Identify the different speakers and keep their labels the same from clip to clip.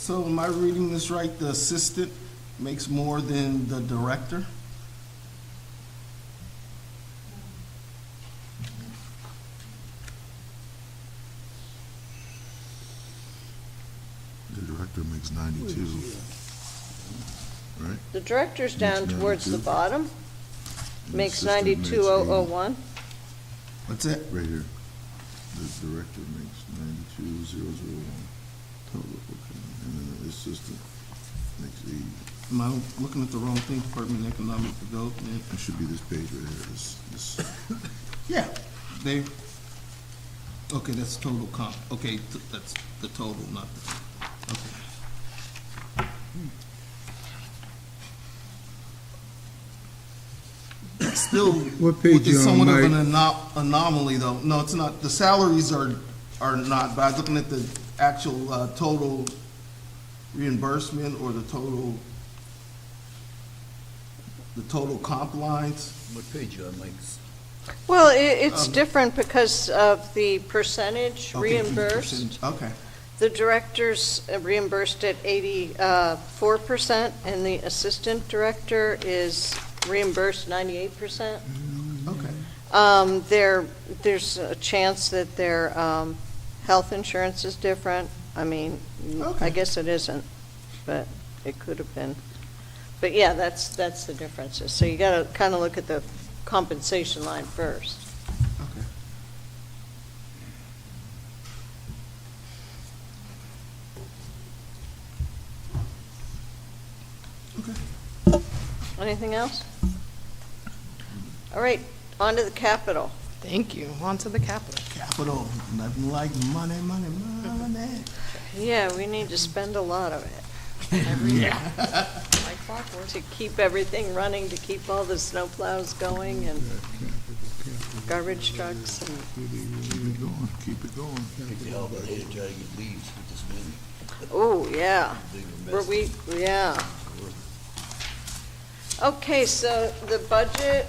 Speaker 1: So am I reading this right? The assistant makes more than the director?
Speaker 2: The director makes 92, right?
Speaker 3: The director's down
Speaker 2: Makes
Speaker 3: towards the
Speaker 2: 92.
Speaker 3: bottom,
Speaker 2: And the
Speaker 3: makes
Speaker 2: assistant makes
Speaker 3: 92,001.
Speaker 1: What's that?
Speaker 2: 80. Right here. The director makes 92,001 total, okay. And then the assistant makes 80.
Speaker 1: Am I looking at the wrong thing? Department of Economic Development?
Speaker 2: It should be this page right here, this.
Speaker 1: Yeah, they, okay, that's total comp. Okay, that's the total, not the, okay. Still,
Speaker 4: What page you
Speaker 1: it's
Speaker 4: on,
Speaker 1: somewhat of
Speaker 4: Mike?
Speaker 1: an anomaly, though. No, it's not. The salaries are not, but I was looking at the actual total reimbursement or the total comp lines.
Speaker 5: What page you on, Mike?
Speaker 3: Well, it's different because of the percentage
Speaker 1: Okay,
Speaker 3: reimbursed.
Speaker 1: 50%. Okay,
Speaker 3: The director's reimbursed at 84%, and the assistant director is reimbursed 98%.
Speaker 1: okay.
Speaker 3: There's a chance that their health insurance is different. I mean,
Speaker 1: Okay.
Speaker 3: I guess it isn't, but it could have been. But yeah, that's the differences. So you got to kind of look at the compensation line first.
Speaker 1: Okay. Okay.
Speaker 3: Anything else? All right, on to the Capitol.
Speaker 6: Thank you. On to the Capitol.
Speaker 1: Capital, nothing like money, money, money.
Speaker 3: Yeah, we need to spend a lot of it
Speaker 6: Like clockwork.
Speaker 3: to keep everything running, to keep all the snowplows going and garbage trucks and
Speaker 2: Keep it going, keep it going.
Speaker 5: Take the help of Haiti, try to get leaves with this wind.
Speaker 3: oh, yeah.
Speaker 5: Bigger
Speaker 3: Were
Speaker 5: mess.
Speaker 3: yeah. Okay, so the budget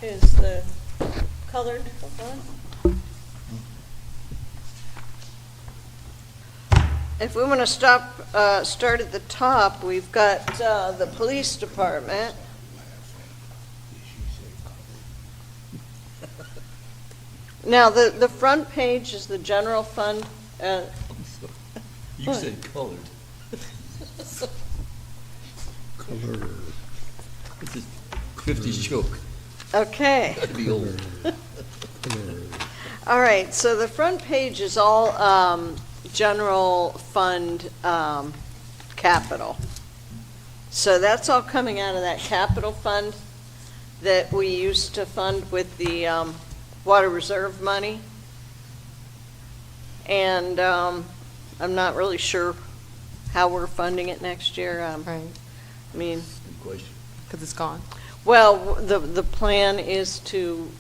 Speaker 3: is the colored one. If we want to start at the top, we've got the police department. Now, the front page is the general fund.
Speaker 5: You
Speaker 3: What?
Speaker 5: said colored.
Speaker 4: Color.
Speaker 5: It's a 50s joke.
Speaker 3: Okay.
Speaker 5: Gotta be old.
Speaker 3: All right, so the front page is all general fund capital. So that's all coming out of that capital fund that we used to fund with the water reserve money. And I'm not really sure how we're funding it next year.
Speaker 6: Right.
Speaker 3: I mean,
Speaker 5: Good question.
Speaker 6: Because it's gone.
Speaker 3: well, the plan is to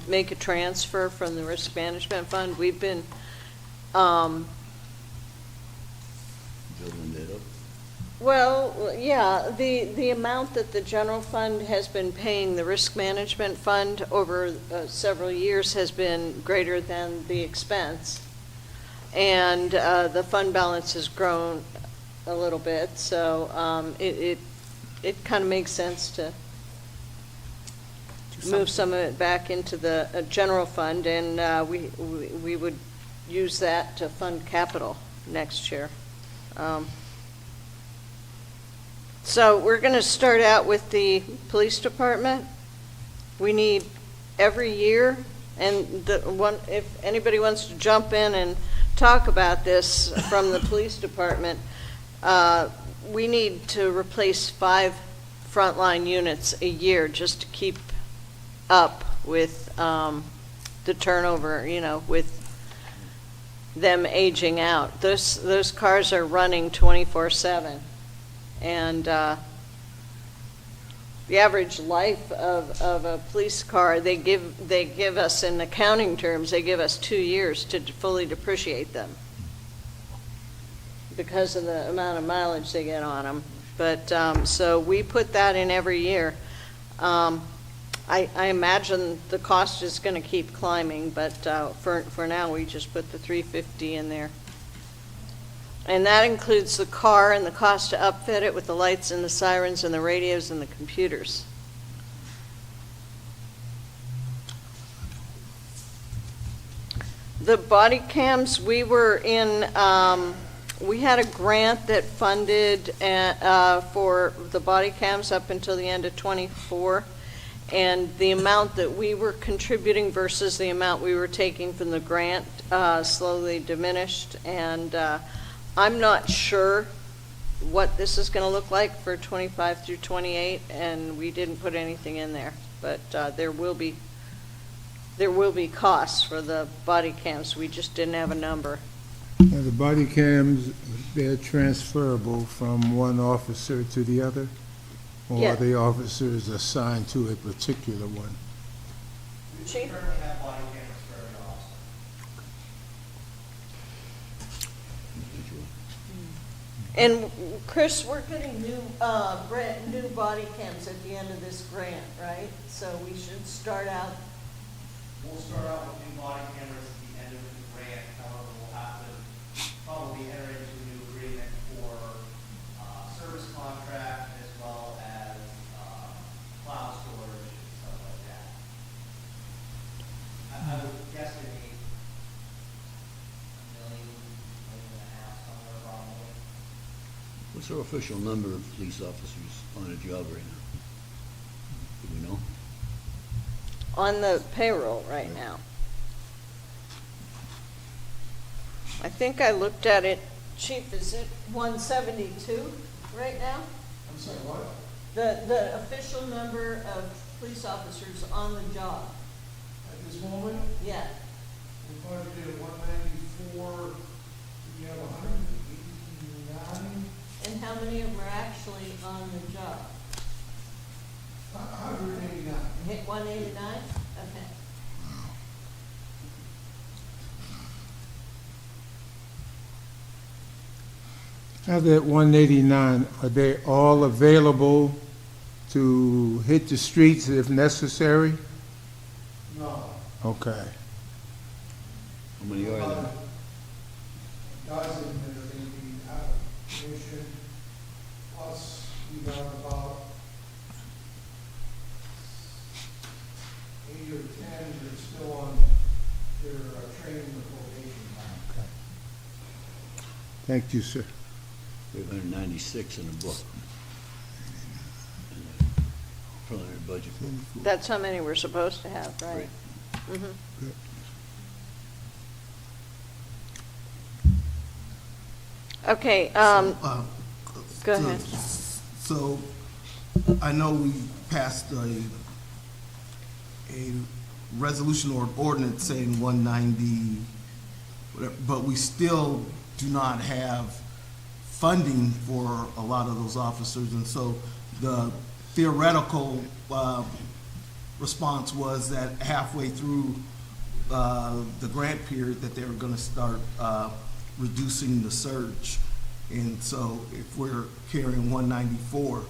Speaker 3: make a transfer from the risk management fund. We've been,
Speaker 5: Building that up.
Speaker 3: well, yeah, the amount that the general fund has been paying the risk management fund over several years has been greater than the expense. And the fund balance has grown a little bit, so it kind of makes sense to move some of it back into the general fund, and we would use that to fund capital next year. So we're going to start out with the police department. We need every year, and if anybody wants to jump in and talk about this from the police department, we need to replace 5 frontline units a year just to keep up with the turnover, with them aging out. Those cars are running 24/7, and the average life of a police car, they give us, in accounting terms, they give us 2 years to fully depreciate them because of the amount of mileage they get on them. But so we put that in every year. I imagine the cost is going to keep climbing, but for now we just put the $350 in there. And that includes the car and the cost to upfit it with the lights and the sirens and the radios and the computers. The body cams, we had a grant that funded for the body cams up until the end of '24. And the amount that we were contributing versus the amount we were taking from the grant slowly diminished. And I'm not sure what this is going to look like for '25 through '28, and we didn't put anything in there. But there will be costs for the body cams. We just didn't have a number.
Speaker 4: Now, the body cams, they're transferable from one officer to the other? Or
Speaker 3: Yeah.
Speaker 4: are the officers assigned to a particular one?
Speaker 3: Chief?
Speaker 7: Currently have body cameras for every officer.
Speaker 3: And Chris, we're getting new body cams at the end of this grant, right? So we should start out,
Speaker 7: We'll start out with new body cameras at the end of the grant, however, we'll have to probably enter into a new agreement for, service contract as well as, cloud storage and stuff like that. I would guesstimate $1 million, $1.5 million, somewhere probably.
Speaker 5: What's our official number of police officers on a job right now? Do we know?
Speaker 3: on the payroll right now. I think I looked at it, Chief, is it 172 right now?
Speaker 7: I'm sorry, what?
Speaker 3: The official number of police officers on the job,
Speaker 7: At this moment,
Speaker 3: yeah.
Speaker 7: we budgeted 194, we have 189,
Speaker 3: And how many of them are actually on the job?
Speaker 7: 189.
Speaker 3: Hit 189? Okay.
Speaker 4: Now that 189, are they all available to hit the streets if necessary?
Speaker 7: No.
Speaker 4: Okay.
Speaker 5: How many are there?
Speaker 7: Dozen that are going to be out of commission, plus we got about 8 or 10 that are still on their training and probation time.
Speaker 4: Thank you, sir.
Speaker 5: We have 196 in the book. Preliminary budget book.
Speaker 3: That's how many we're supposed to have, right?
Speaker 5: Right.
Speaker 3: Mhm.
Speaker 4: Good.
Speaker 3: Okay,
Speaker 1: Uh,
Speaker 3: go
Speaker 1: so-
Speaker 3: ahead.
Speaker 1: So, I know we passed a resolution or ordinance saying 190, whatever, but we still do not have funding for a lot of those officers, and so the theoretical response was that halfway through the grant period, that they were gonna start reducing the surge. And so if we're carrying 194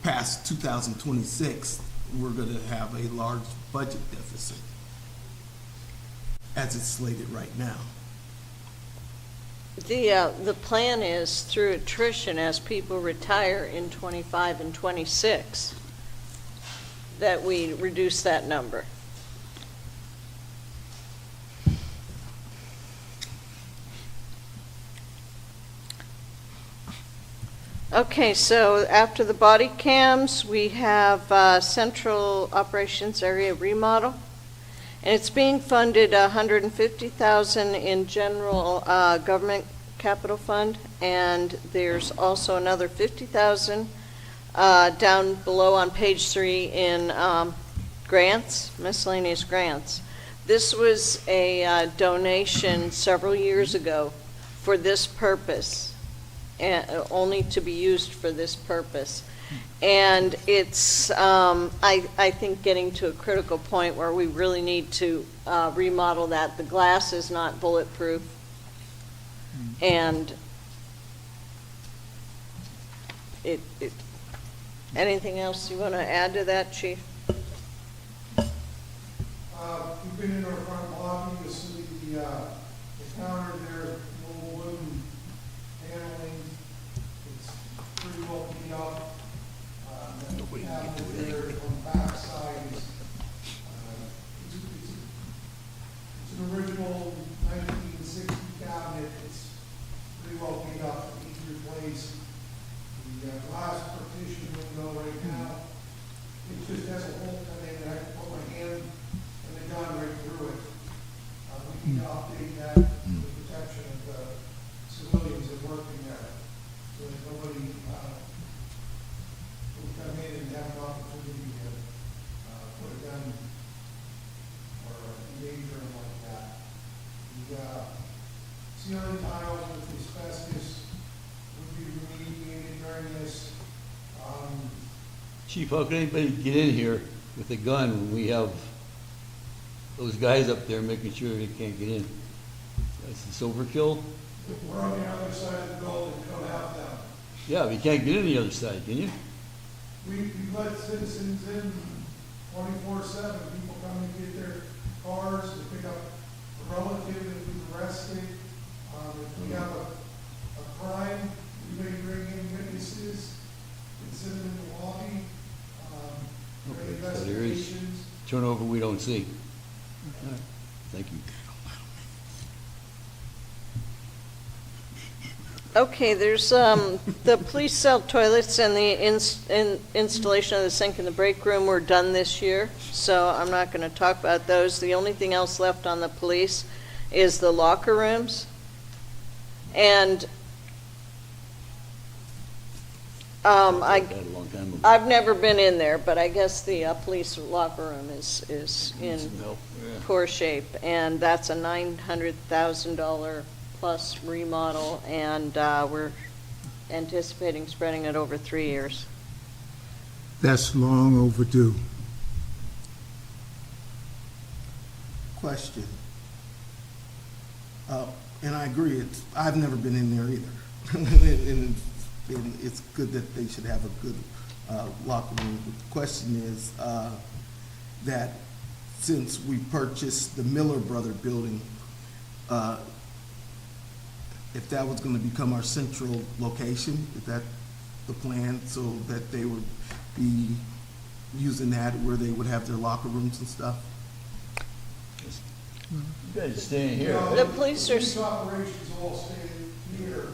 Speaker 1: past 2026, we're gonna have a large budget deficit as it's slated right now.
Speaker 3: The plan is through attrition as people retire in '25 and '26, that we reduce that number. Okay, so after the body cams, we have Central Operations Area remodel. And it's being funded $150,000 in general government capital fund, and there's also another $50,000 down below on page 3 in grants, miscellaneous grants. This was a donation several years ago for this purpose, only to be used for this purpose. And it's, I think, getting to a critical point where we really need to remodel that. The glass is not bulletproof. And anything else you want to add to that, Chief?
Speaker 7: You've been in our front lobby, you'll see the counter there, little wooden
Speaker 8: cabinet there on the back side is, it's an original 1960 cabinet. It's pretty well beat up, it needs replaced. The glass partition window right now, it just has a hole cut in, and I can put my hand and the gun right through it. We need to update that, for the protection of the civilians that work in there, so that nobody, will come in and have an opportunity to, put a gun or endanger them like that. The, ceiling tiles with asbestos would be remediated during this.
Speaker 5: Chief, how can anybody get in here with a gun when we have those guys up there making sure they can't get in? That's this overkill?
Speaker 8: We're on the other side of the building, we don't have them.
Speaker 5: Yeah, but you can't get in the other side, can you?
Speaker 8: We let citizens in 24/7. People come and get their cars to pick up a relative that was arrested. If we have a crime, we may bring in witnesses and send them in the lobby. For
Speaker 5: Okay, so there is
Speaker 8: investigations.
Speaker 5: turnover we don't see. All right, thank you.
Speaker 3: Okay, there's the police cell toilets and the installation of the sink in the break room were done this year, so I'm not going to talk about those. The only thing else left on the police is the locker rooms. And
Speaker 5: That a long time ago.
Speaker 3: I've never been in there, but I guess the police locker room is in
Speaker 5: Some help, yeah.
Speaker 3: poor shape, and that's a $900,000 plus remodel, and we're anticipating spreading it over 3 years.
Speaker 4: That's long overdue.
Speaker 1: Question. And I agree, I've never been in there either. And it's good that they should have a good locker room. But the question is that since we purchased the Miller Brother building, if that was gonna become our central location, is that the plan, so that they would be using that where they would have their locker rooms and stuff?
Speaker 5: You guys are staying here.
Speaker 8: No,
Speaker 3: The police are-
Speaker 8: Police operations all stay here.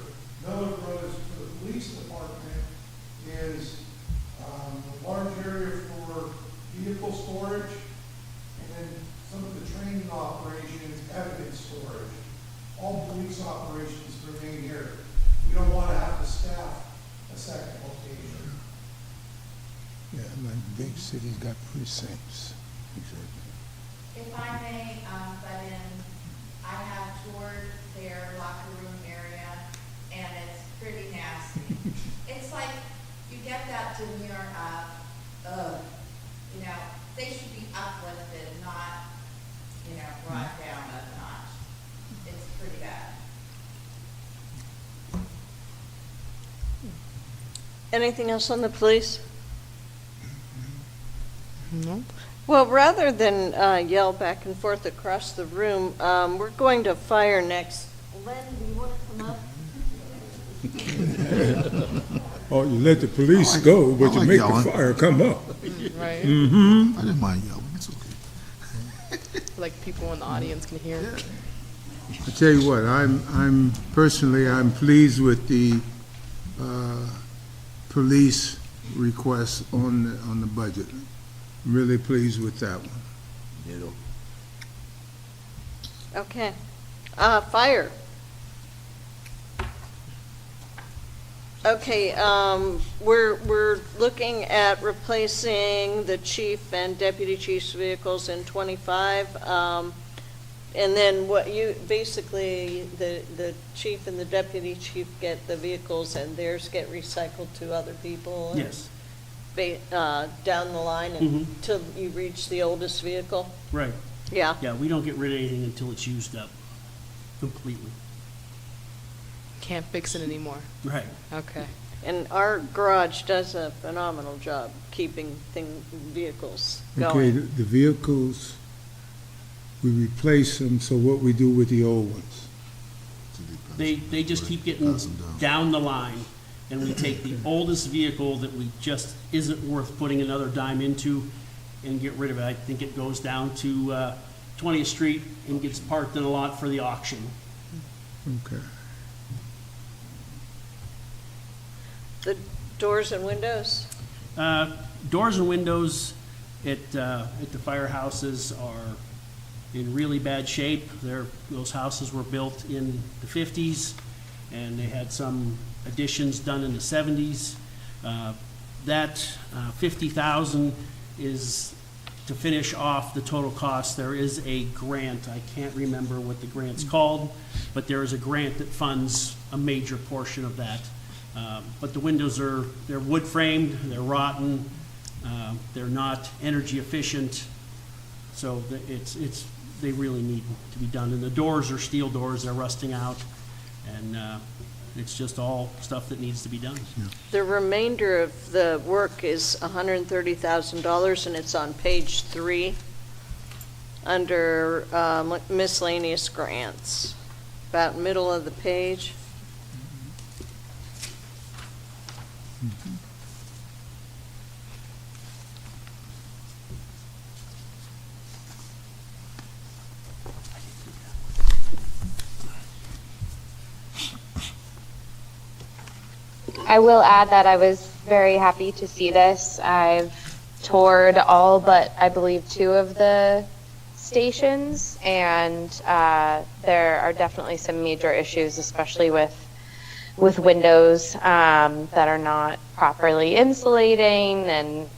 Speaker 8: Miller Brothers for the police department is a large area for vehicle storage, and then some of the training operations, evidence storage. All police operations remain here. We don't want to have to staff a second location.
Speaker 4: Yeah, like big cities got precincts.
Speaker 9: If I may, butt in, I have toured their locker room area, and it's pretty nasty. It's like, you get that demeanor of, you know, they should be uplifted, not, you know, brought down a notch. It's pretty bad.
Speaker 3: Anything else on the police?
Speaker 6: No?
Speaker 3: Well, rather than yell back and forth across the room, we're going to fire next. Len, do you want to come up?
Speaker 4: Oh, you let the police go, but
Speaker 2: I
Speaker 4: you
Speaker 2: like
Speaker 4: make
Speaker 2: yelling.
Speaker 4: the fire come up.
Speaker 6: Right?
Speaker 4: Mm-hmm.
Speaker 2: I didn't mind yelling, it's okay.
Speaker 6: Like people in the audience can hear.
Speaker 4: I tell you what, I'm personally, I'm pleased with the police request on the budget. I'm really pleased with that one.
Speaker 5: Ditto.
Speaker 3: Okay. Fire. Okay, we're looking at replacing the chief and deputy chief's vehicles in '25. And then what you, basically, the chief and the deputy chief get the vehicles and theirs get recycled to other people? and
Speaker 10: Yes,
Speaker 3: down the line until you reach the oldest vehicle?
Speaker 10: right.
Speaker 3: Yeah.
Speaker 10: Yeah, we don't get rid of anything until it's used up completely.
Speaker 6: Can't fix it anymore.
Speaker 10: Right.
Speaker 6: Okay.
Speaker 3: And our garage does a phenomenal job keeping vehicles
Speaker 4: Okay,
Speaker 3: going.
Speaker 4: the vehicles, we replace them, so what we do with the old ones?
Speaker 10: They just keep getting
Speaker 2: Pass them down.
Speaker 10: down the line, and we take the oldest vehicle that we just isn't worth putting another dime into and get rid of it. I think it goes down to 20th Street and gets parked in a lot for the auction.
Speaker 4: Okay.
Speaker 3: The doors and windows?
Speaker 10: Doors and windows at the firehouses are in really bad shape. Those houses were built in the 50s, and they had some additions done in the 70s. That $50,000 is to finish off the total cost. There is a grant, I can't remember what the grant's called, but there is a grant that funds a major portion of that. But the windows they're wood framed, they're rotten, they're not energy efficient, so they really need to be done. And the doors are steel doors, they're rusting out, and it's just all stuff that needs to be done.
Speaker 3: The remainder of the work is $130,000, and it's on page 3 under miscellaneous grants, about middle of the page.
Speaker 11: I will add that I was very happy to see this. I've toured all but, I believe, 2 of the stations, and there are definitely some major issues, especially with windows that are not properly insulating, and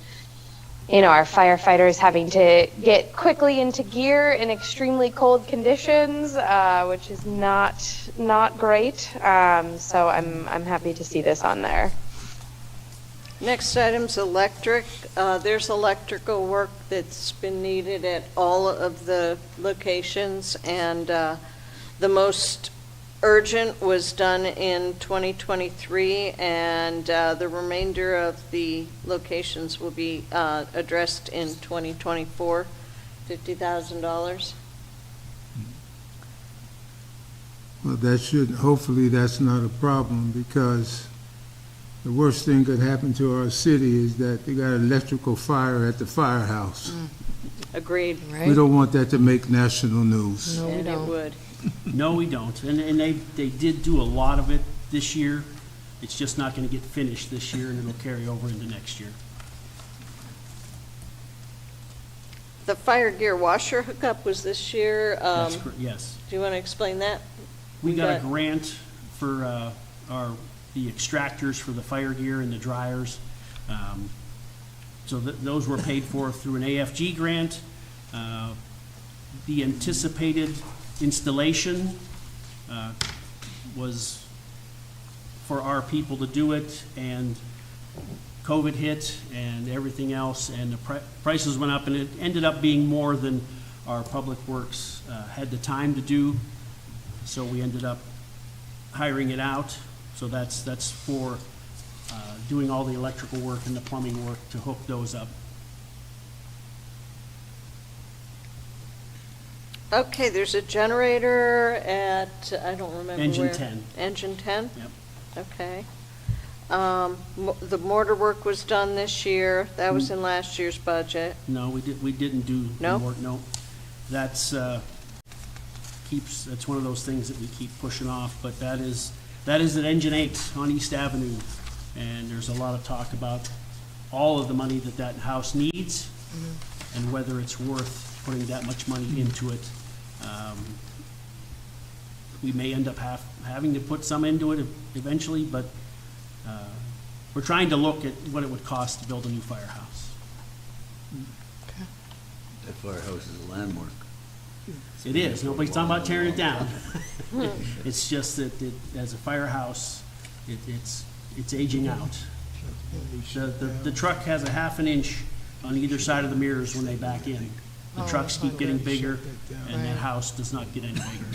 Speaker 11: our firefighters having to get quickly into gear in extremely cold conditions, which is not great. So I'm happy to see this on there.
Speaker 3: Next item's electric. There's electrical work that's been needed at all of the locations, and the most urgent was done in 2023, and the remainder of the locations will be addressed in 2024, $50,000.
Speaker 4: Well, hopefully that's not a problem, because the worst thing that could happen to our city is that they got an electrical fire at the firehouse.
Speaker 3: Agreed.
Speaker 6: Right?
Speaker 4: We don't want that to make national news.
Speaker 6: No, we
Speaker 3: And it
Speaker 6: don't.
Speaker 3: would.
Speaker 10: No, we don't. And they did do a lot of it this year. It's just not going to get finished this year, and it'll carry over into next year.
Speaker 3: The fire gear washer hookup was this year.
Speaker 10: That's correct, yes.
Speaker 3: Do you want to explain that?
Speaker 10: We got a grant for the extractors for the fire gear and the dryers. So those were paid for through an AFG grant. The anticipated installation was for our people to do it, and COVID hit and everything else, and the prices went up, and it ended up being more than our Public Works had the time to do, so we ended up hiring it out. So that's for doing all the electrical work and the plumbing work to hook those up.
Speaker 3: Okay, there's a generator at, I don't remember
Speaker 10: Engine
Speaker 3: where.
Speaker 10: 10.
Speaker 3: Engine 10?
Speaker 10: Yep.
Speaker 3: Okay. The mortar work was done this year. That was in last year's budget.
Speaker 10: No, we didn't do
Speaker 3: No?
Speaker 10: more, no. That's one of those things that we keep pushing off, but that is at Engine 8 on East Avenue. And there's a lot of talk about all of the money that house needs and whether it's worth putting that much money into it. We may end up having to put some into it eventually, but we're trying to look at what it would cost to build a new firehouse.
Speaker 5: That firehouse is a landmark.
Speaker 10: It is. Nobody's talking about tearing it down. It's just that as a firehouse, it's aging out. The truck has a half an inch on either side of the mirrors when they back in. The
Speaker 6: Oh,
Speaker 10: trucks keep getting bigger, and that
Speaker 6: Right.
Speaker 10: house does not get any bigger.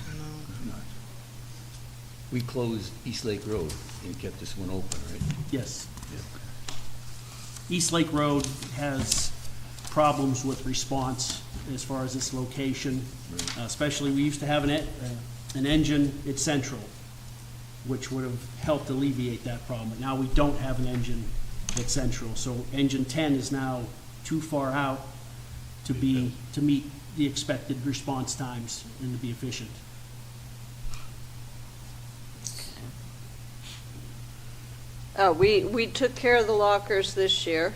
Speaker 5: We closed East Lake Road and kept this one open, right?
Speaker 10: Yes. East Lake Road has problems with response as far as its location. Especially, we used to have an engine at Central. which would have helped alleviate that problem. But now we don't have an engine at Central, so engine 10 is now too far out to meet the expected response times and to be efficient.
Speaker 3: We took care of the lockers this year.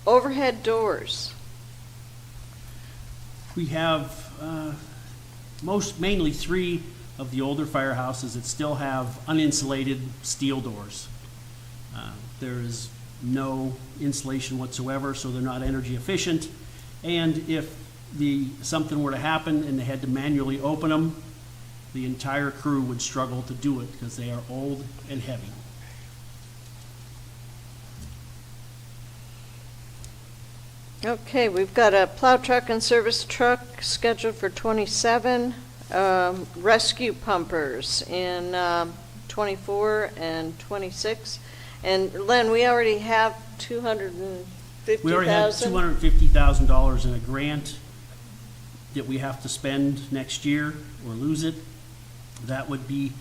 Speaker 3: Overhead doors.
Speaker 10: We have mainly 3 of the older firehouses that still have uninsulated steel doors. There is no insulation whatsoever, so they're not energy efficient. And if something were to happen and they had to manually open them, the entire crew would struggle to do it because they are old and heavy.
Speaker 3: Okay, we've got a plow truck and service truck scheduled for 27, rescue pumpers in 24 and 26. And Len, we already have $250,000.
Speaker 10: We already have $250,000 in a grant that we have to spend next year or lose it. That would be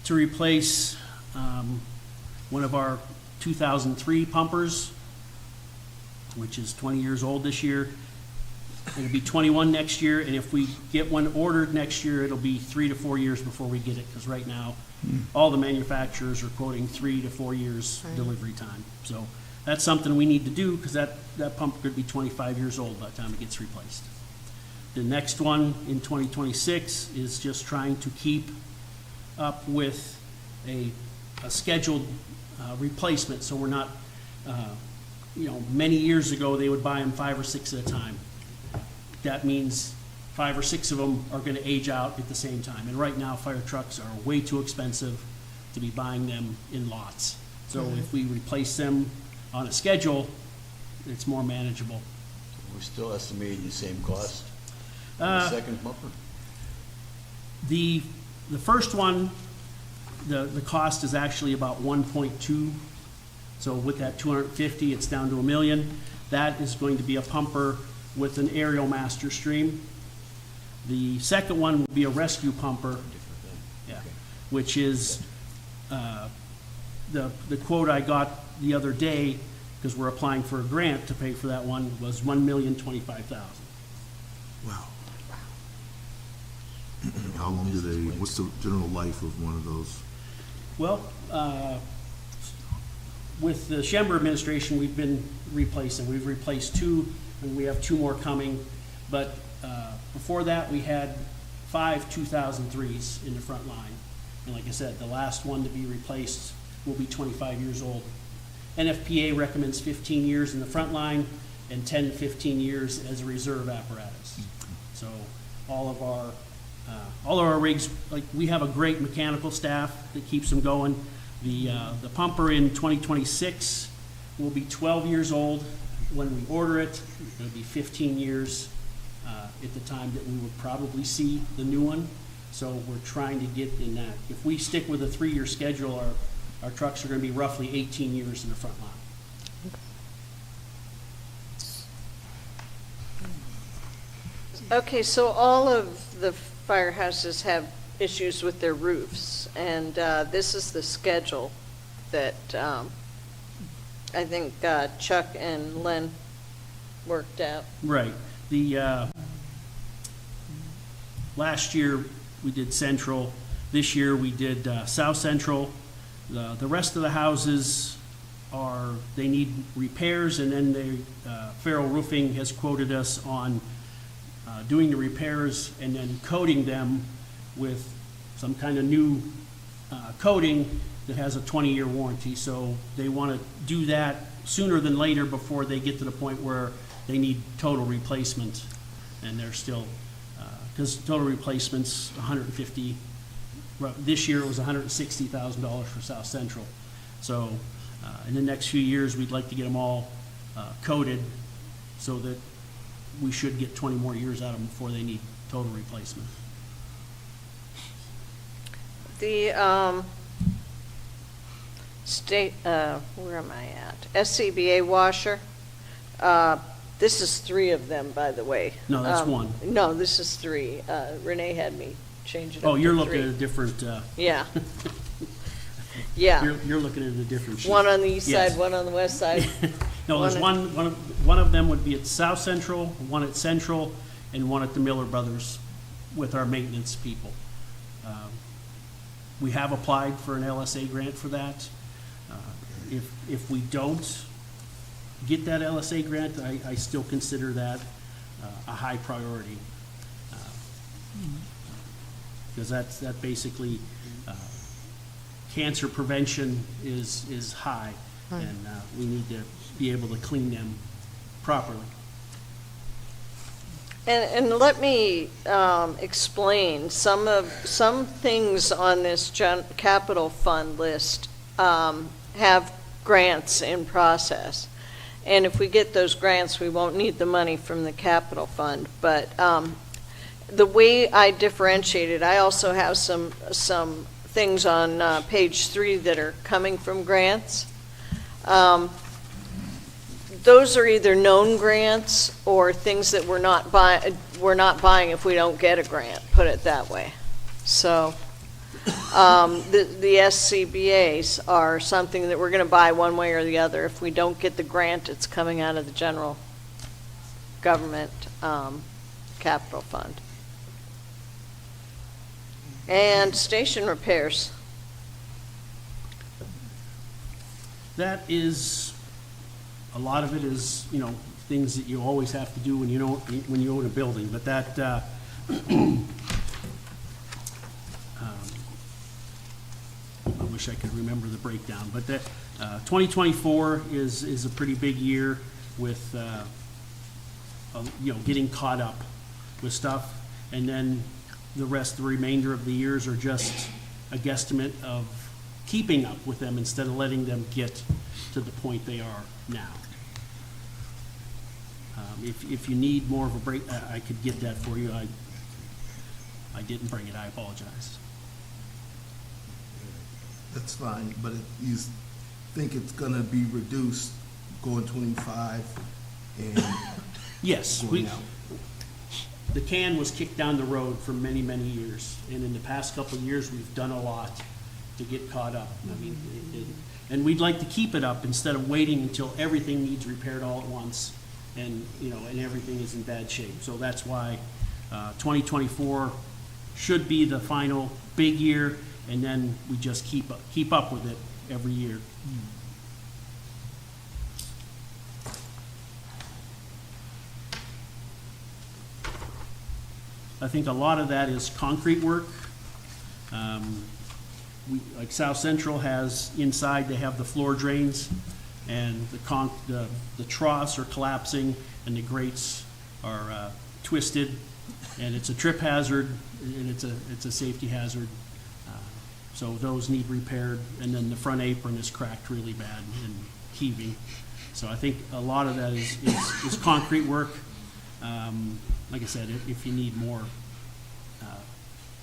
Speaker 10: to replace one of our 2003 pumpers, which is 20 years old this year. It'll be 21 next year, and if we get one ordered next year, it'll be 3 to 4 years before we get it, because right now, all the manufacturers are quoting 3 to 4 years delivery time. So that's something we need to do, because that pump could be 25 years old by the time it gets replaced. The next one in 2026 is just trying to keep up with a scheduled replacement, so we're not, many years ago, they would buy them 5 or 6 at a time. That means 5 or 6 of them are going to age out at the same time. And right now, fire trucks are way too expensive to be buying them in lots. So if we replace them on a schedule, it's more manageable.
Speaker 5: We're still estimating the same cost for the second bumper?
Speaker 10: The first one, the cost is actually about 1.2. So with that 250, it's down to $1 million. That is going to be a pumper with an aerial master stream. The second one will be a rescue pumper, which is the quote I got the other day, because we're applying for a grant to pay for that one, was $1,025,000.
Speaker 2: Wow. How long what's the general life of one of those?
Speaker 10: Well, with the Schember administration, we've been replacing. We've replaced 2, and we have 2 more coming. But before that, we had 5 2003s in the front line. And like I said, the last one to be replaced will be 25 years old. NFPA recommends 15 years in the front line and 10 to 15 years as a reserve apparatus. So all of our rigs, like, we have a great mechanical staff that keeps them going. The pumper in 2026 will be 12 years old when we order it. It'll be 15 years at the time that we would probably see the new one. So we're trying to get in that. If we stick with a 3-year schedule, our trucks are going to be roughly 18 years in the front line.
Speaker 3: Okay, so all of the firehouses have issues with their roofs, and this is the schedule that I think Chuck and Len worked out.
Speaker 10: Right. The last year we did Central. This year we did South Central. The rest of the houses they need repairs, and then Farrell Roofing has quoted us on doing the repairs and then coating them with some kind of new coating that has a 20-year warranty. So they want to do that sooner than later before they get to the point where they need total replacement. And they're still, because total replacement's $150. This year it was $160,000 for South Central. So in the next few years, we'd like to get them all coated so that we should get 20 more years out of them before they need total replacement.
Speaker 3: The state, where am I at? SCBA washer. This is 3 of them, by the way.
Speaker 10: No, that's one.
Speaker 3: No, this is 3. Renee had me change it up
Speaker 10: Oh,
Speaker 3: to
Speaker 10: you're looking at a
Speaker 3: three.
Speaker 10: different,
Speaker 3: Yeah. Yeah,
Speaker 10: you're looking at a different sheet.
Speaker 3: one on the east
Speaker 10: Yes.
Speaker 3: side, one on the west side.
Speaker 10: No, there's
Speaker 3: One
Speaker 10: one of them would be at South Central, one at Central, and one at the Miller Brothers with our maintenance people. We have applied for an LSA grant for that. If we don't get that LSA grant, I still consider that a high priority. Because that basically, cancer prevention is high, and we need to be able to clean them properly.
Speaker 3: And let me explain, some things on this capital fund list have grants in process. And if we get those grants, we won't need the money from the capital fund. But the way I differentiate it, I also have some things on page 3 that are coming from grants. Those are either known grants or things that we're not buying if we don't get a grant, put it that way. So the SCBA's are something that we're going to buy one way or the other. If we don't get the grant, it's coming out of the general government capital fund. And station repairs.
Speaker 10: That is, a lot of it is, things that you always have to do when you own a building, but that, I wish I could remember the breakdown, but that, 2024 is a pretty big year with, getting caught up with stuff, and then the remainder of the years are just a guesstimate of keeping up with them instead of letting them get to the point they are now. If you need more of a break, I could get that for you. I didn't bring it, I apologize.
Speaker 1: That's fine, but you think it's gonna be reduced going 25 and
Speaker 10: Yes,
Speaker 1: going out?
Speaker 10: the can was kicked down the road for many, many years, and in the past couple of years, we've done a lot to get caught up. I mean, and we'd like to keep it up instead of waiting until everything needs repaired all at once, and everything is in bad shape. So that's why 2024 should be the final big year, and then we just keep up with it every year. I think a lot of that is concrete work. Like South Central has, inside they have the floor drains, and the troughs are collapsing, and the grates are twisted, and it's a trip hazard, and it's a safety hazard. So those need repaired, and then the front apron is cracked really bad and heaving. So I think a lot of that is concrete work. Like I said, if you need more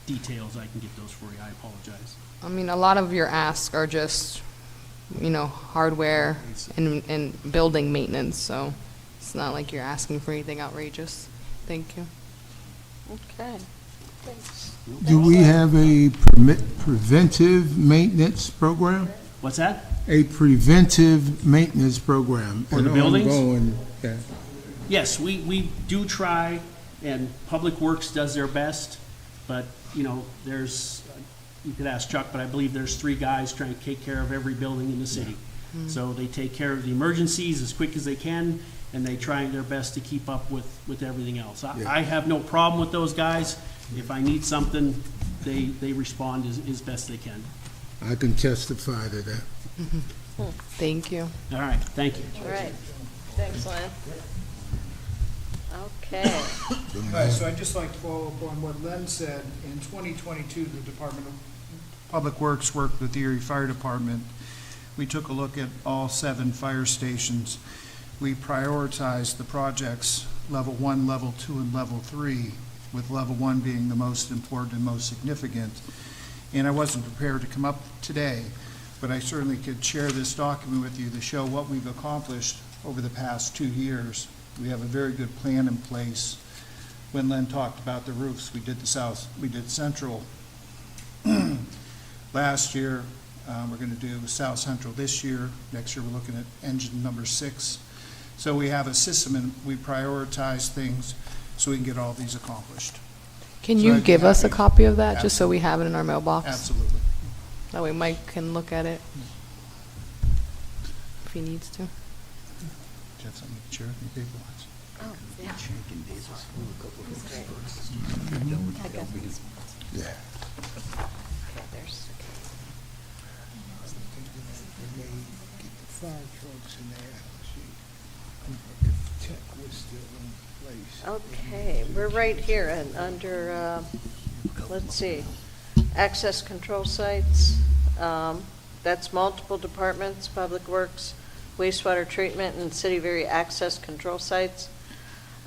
Speaker 10: details, I can get those for you. I apologize.
Speaker 6: I mean, a lot of your asks are just, hardware and building maintenance, so it's not like you're asking for anything outrageous. Thank you.
Speaker 3: Okay, thanks.
Speaker 4: Do we have a preventive maintenance program?
Speaker 10: What's that?
Speaker 4: A preventive maintenance program?
Speaker 10: For the
Speaker 4: an
Speaker 10: buildings?
Speaker 4: ongoing- yeah.
Speaker 10: Yes, we do try, and Public Works does their best, but, there's, you could ask Chuck, but I believe there's 3 guys trying to take care of every building in the city. So they take care of the emergencies as quick as they can, and they try their best to keep up with everything else. I have no problem with those guys. If I need something, they respond as best they can.
Speaker 4: I can testify to that.
Speaker 6: Thank you.
Speaker 10: All right, thank you.
Speaker 3: All right, thanks, Len. Okay,
Speaker 8: All right, so I'd just like to follow up on what Len said. In 2022, the Department of Public Works worked with the Erie Fire Department. We took a look at all 7 fire stations. We prioritized the projects, level 1, level 2, and level 3, with level 1 being the most important and most significant. And I wasn't prepared to come up today, but I certainly could share this document with you to show what we've accomplished over the past 2 years. We have a very good plan in place
Speaker 12: when Len talked about the roofs, we did Central last year. We're going to do South Central this year. Next year, we're looking at engine number 6. So we have a system and we prioritize things so we can get all these accomplished.
Speaker 6: Can
Speaker 12: So
Speaker 6: you
Speaker 12: I'd be
Speaker 6: give us a
Speaker 12: happy-
Speaker 6: copy of that, just so we have it in our mailbox?
Speaker 12: Absolutely.
Speaker 6: That way Mike can look at it if he needs to.
Speaker 12: Do you have something to share with me, people?
Speaker 2: Yeah.
Speaker 4: Get the fire trucks in there, see, if tech was still in place.
Speaker 3: Okay, we're right here and under, let's see, access control sites. That's multiple departments, Public Works, wastewater treatment, and city very access control sites.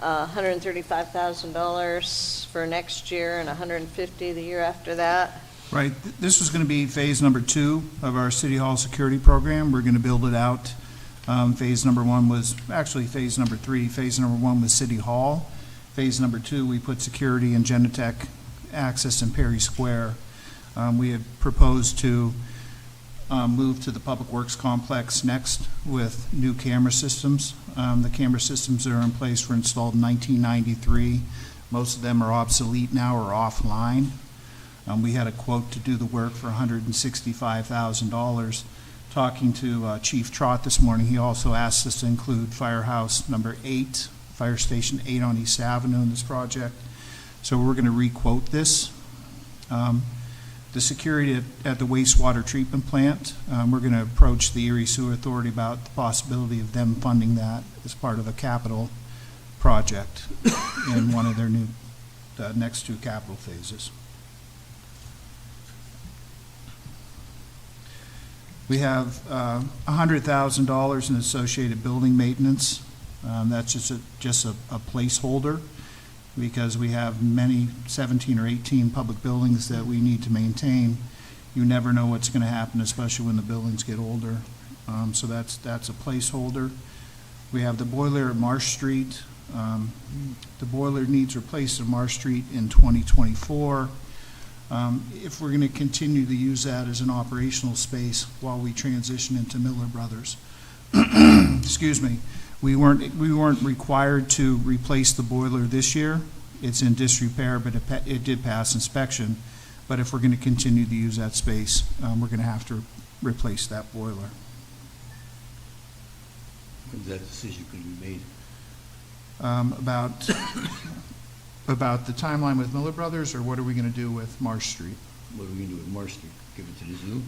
Speaker 3: $135,000 for next year and $150 the year after that.
Speaker 12: Right, this was going to be phase number 2 of our City Hall security program. We're going to build it out. Phase number 1 was, actually phase number 3. Phase number 1 was City Hall. Phase number 2, we put security and Genetech access in Perry Square. We had proposed to move to the Public Works Complex next with new camera systems. The camera systems that are in place were installed in 1993. Most of them are obsolete now or offline. We had a quote to do the work for $165,000. Talking to Chief Trott this morning, he also asked us to include Firehouse number 8, Fire Station 8 on East Avenue in this project. So we're going to re-quote this. The security at the wastewater treatment plant, we're going to approach the Erie Sewer Authority about the possibility of them funding that as part of a capital project in one of their new, next 2 capital phases. We have $100,000 in associated building maintenance. That's just a placeholder because we have many 17 or 18 public buildings that we need to maintain. You never know what's going to happen, especially when the buildings get older. So that's a placeholder. We have the boiler at Marsh Street. The boiler needs replaced at Marsh Street in 2024. If we're going to continue to use that as an operational space while we transition into Miller Brothers. Excuse me. We weren't required to replace the boiler this year. It's in disrepair, but it did pass inspection. But if we're going to continue to use that space, we're going to have to replace that boiler.
Speaker 5: When's that decision going to be made?
Speaker 12: About the timeline with Miller Brothers, or what are we going to do with Marsh Street?
Speaker 5: What are we going to do with Marsh Street? Give it to the zoo?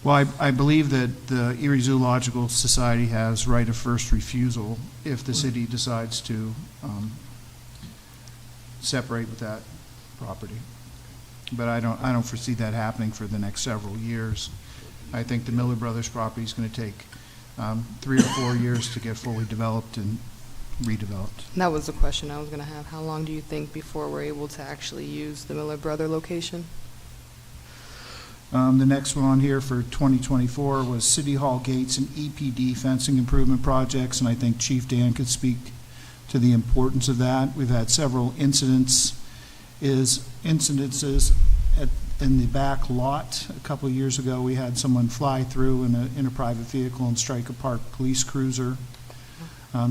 Speaker 12: Well, I believe that the Erie Zoological Society has right of first refusal if the city decides to separate with that property. But I don't foresee that happening for the next several years. I think the Miller Brothers property is going to take 3 or 4 years to get fully developed and redeveloped.
Speaker 6: That was the question I was going to have. How long do you think before we're able to actually use the Miller Brother location?
Speaker 12: The next one on here for 2024 was City Hall gates and EPD fencing improvement projects, and I think Chief Dan could speak to the importance of that. We've had several incidences in the back lot. A couple of years ago, we had someone fly through in a private vehicle and strike a parked police cruiser.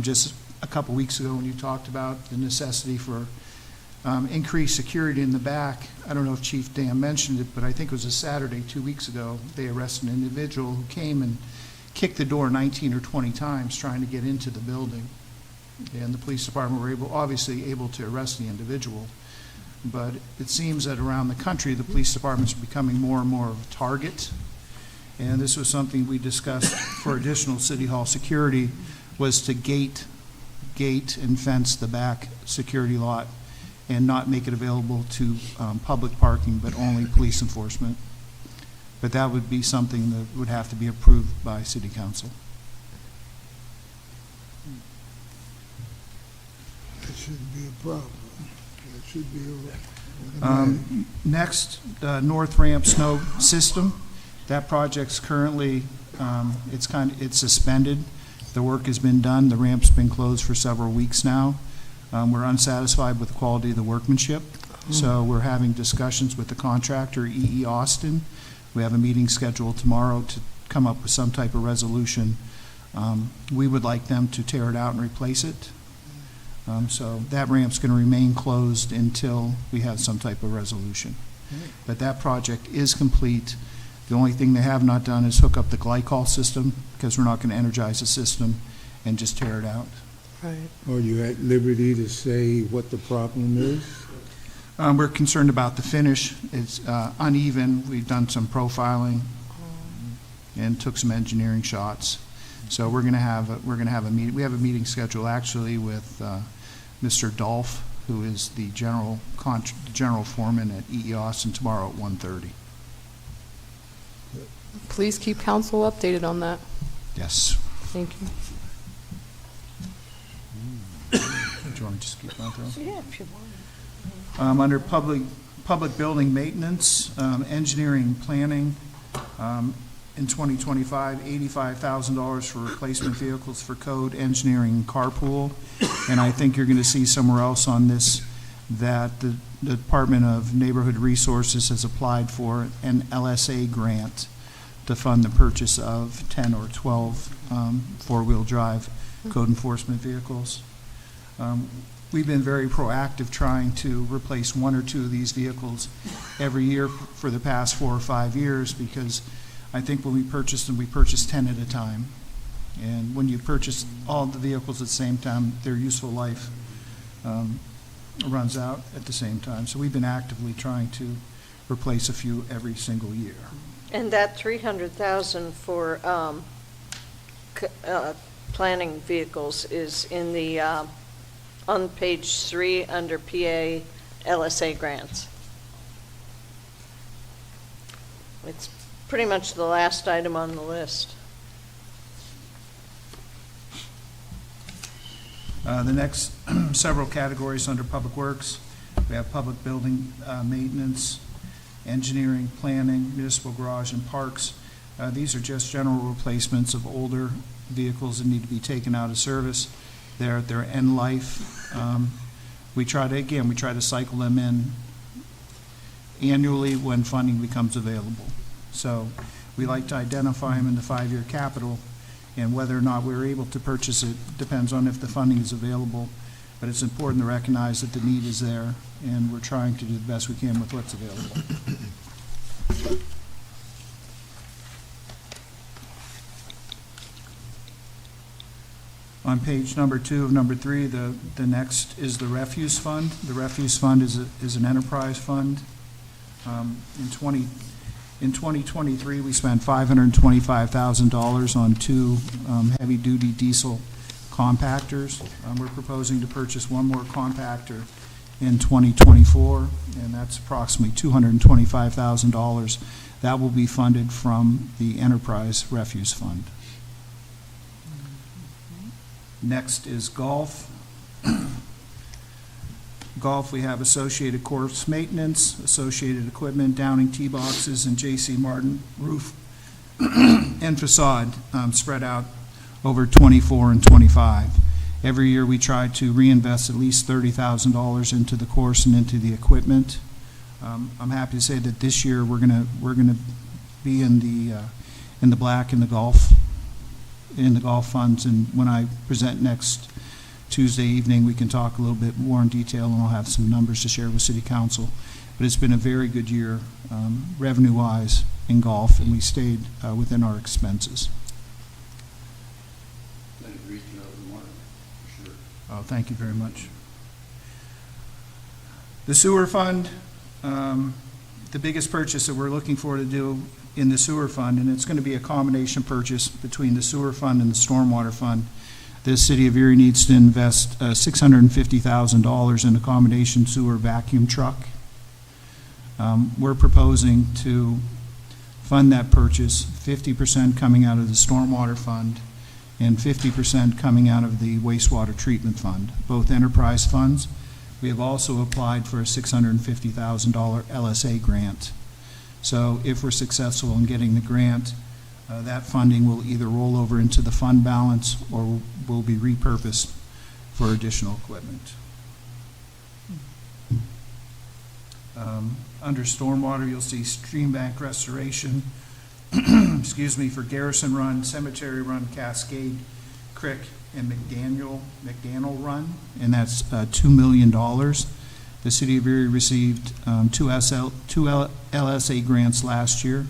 Speaker 12: Just a couple weeks ago, when you talked about the necessity for increased security in the back, I don't know if Chief Dan mentioned it, but I think it was a Saturday 2 weeks ago, they arrested an individual who came and kicked the door 19 or 20 times trying to get into the building. And the police department were obviously able to arrest the individual. But it seems that around the country, the police departments are becoming more and more of a target. And this was something we discussed for additional City Hall security, was to gate and fence the back security lot and not make it available to public parking, but only police enforcement. But that would be something that would have to be approved by City Council.
Speaker 4: That shouldn't be a problem. That should be
Speaker 12: Next, North Ramp Snow System. That project's currently, it's suspended. The work has been done. The ramp's been closed for several weeks now. We're unsatisfied with the quality of the workmanship, so we're having discussions with the contractor, E.E. Austin. We have a meeting scheduled tomorrow to come up with some type of resolution. We would like them to tear it out and replace it. So that ramp's going to remain closed until we have some type of resolution. But that project is complete. The only thing they have not done is hook up the glycol system, because we're not going to energize the system and just tear it out.
Speaker 6: Right.
Speaker 4: Are you at liberty to say what the problem is?
Speaker 12: We're concerned about the finish. It's uneven. We've done some profiling and took some engineering shots. So we're going to have a meeting. We have a meeting scheduled actually with Mr. Dolph, who is the general foreman at E.E. Austin, tomorrow at 1:30.
Speaker 6: Please keep council updated on that.
Speaker 12: Yes.
Speaker 6: Thank you.
Speaker 12: Do you want me to just keep going through?
Speaker 3: Yeah, if you want.
Speaker 12: Under public building maintenance, engineering planning, in 2025, $85,000 for replacement vehicles for code, engineering, and carpool. And I think you're going to see somewhere else on this that the Department of Neighborhood Resources has applied for an LSA grant to fund the purchase of 10 or 12 four-wheel drive code enforcement vehicles. We've been very proactive trying to replace 1 or 2 of these vehicles every year for the past 4 or 5 years, because I think when we purchased them, we purchased 10 at a time. And when you purchase all the vehicles at the same time, their useful life runs out at the same time. So we've been actively trying to replace a few every single year.
Speaker 3: And that 300,000 for planning vehicles is in the, on page 3 under PA LSA grants. It's pretty much the last item on the list.
Speaker 12: The next several categories under Public Works, we have public building maintenance, engineering, planning, municipal garage, and parks. These are just general replacements of older vehicles that need to be taken out of service. They're at their end life. We try to cycle them in annually when funding becomes available. So we like to identify them in the 5-year capital, and whether or not we're able to purchase it depends on if the funding is available. But it's important to recognize that the need is there, and we're trying to do the best we can with what's available. On page number 2 of number 3, the next is the refuse fund. The refuse fund is an enterprise fund. In 2023, we spent $525,000 on 2 heavy-duty diesel compactors. We're proposing to purchase 1 more compactor in 2024, and that's approximately $225,000. That will be funded from the enterprise refuse fund. Next is golf. Golf, we have associated course maintenance, associated equipment, Downing tee boxes, and J.C. Martin roof and facade spread out over 24 and 25. Every year we try to reinvest at least $30,000 into the course and into the equipment. I'm happy to say that this year we're gonna be in the black in the golf funds, and when I present next Tuesday evening, we can talk a little bit more in detail, and I'll have some numbers to share with City Council. But it's been a very good year revenue-wise in golf, and we stayed within our expenses. Oh, thank you very much. The sewer fund, the biggest purchase that we're looking for to do in the sewer fund, and it's going to be a combination purchase between the sewer fund and the stormwater fund. The city of Erie needs to invest $650,000 in a combination sewer vacuum truck. We're proposing to fund that purchase, 50% coming out of the stormwater fund and 50% coming out of the wastewater treatment fund, both enterprise funds. We have also applied for a $650,000 LSA grant. So if we're successful in getting the grant, that funding will either roll over into the fund balance or will be repurposed for additional equipment. Under stormwater, you'll see stream bank restoration, excuse me, for Garrison Run, Cemetery Run, Cascade Creek, and McDaniel Run, and that's $2 million. The City of Erie received two LSA grants last year,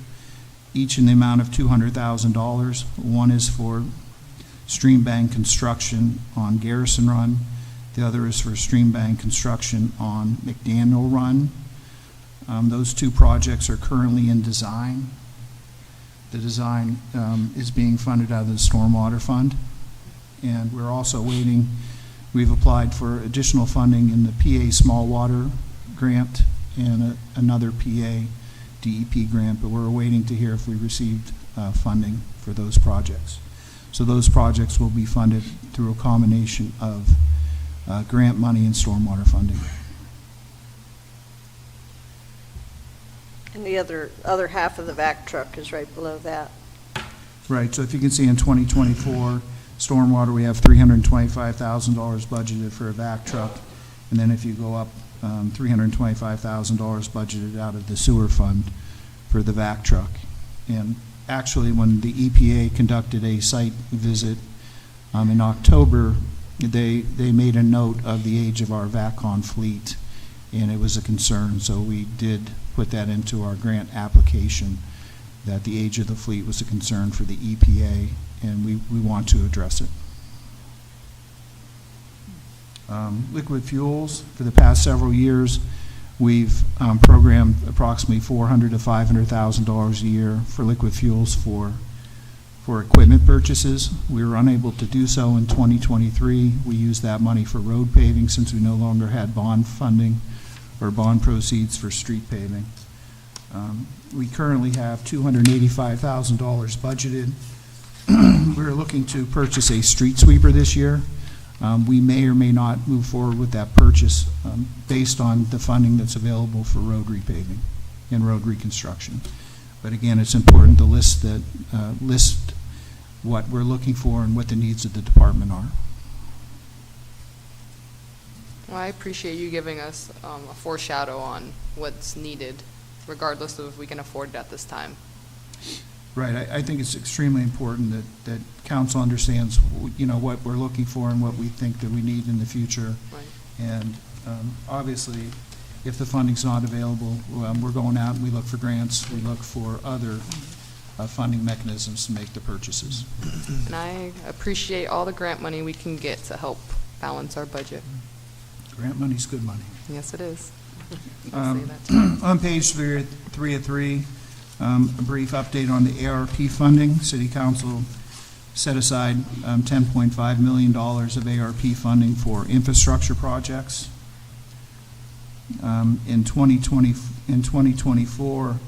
Speaker 12: each in the amount of $200,000. One is for stream bank construction on Garrison Run. The other is for stream bank construction on McDaniel Run. Those two projects are currently in design. The design is being funded out of the Stormwater Fund. And we're also waiting, we've applied for additional funding in the PA Small Water Grant and another PA DEP grant, but we're waiting to hear if we received funding for those projects. So those projects will be funded through a combination of grant money and stormwater funding.
Speaker 3: And the other half of the vac truck is right below that.
Speaker 12: Right, so if you can see in 2024, stormwater, we have $325,000 budgeted for a vac truck. And then if you go up, $325,000 budgeted out of the sewer fund for the vac truck. And actually, when the EPA conducted a site visit in October, they made a note of the age of our VACCON fleet, and it was a concern. So we did put that into our grant application, that the age of the fleet was a concern for the EPA, and we want to address it. Liquid fuels, for the past several years, we've programmed approximately $400,000 to $500,000 a year for liquid fuels for equipment purchases. We were unable to do so in 2023. We used that money for road paving since we no longer had bond funding or bond proceeds for street paving. We currently have $285,000 budgeted. We're looking to purchase a street sweeper this year. We may or may not move forward with that purchase based on the funding that's available for road repaving and road reconstruction. But again, it's important to list what we're looking for and what the needs of the department are.
Speaker 6: Well, I appreciate you giving us a foreshadow on what's needed, regardless of if we can afford it at this time.
Speaker 12: Right, I think it's extremely important that council understands, what we're looking for and what we think that we need in the future.
Speaker 6: Right.
Speaker 12: And obviously, if the funding's not available, we're going out and we look for grants, we look for other funding mechanisms to make the purchases.
Speaker 6: And I appreciate all the grant money we can get to help balance our budget.
Speaker 12: Grant money's good money.
Speaker 6: Yes, it is. I'll say that too.
Speaker 12: On page 3 of 3, a brief update on the ARP funding. City Council set aside $10.5 million of ARP funding for infrastructure projects. In 2024,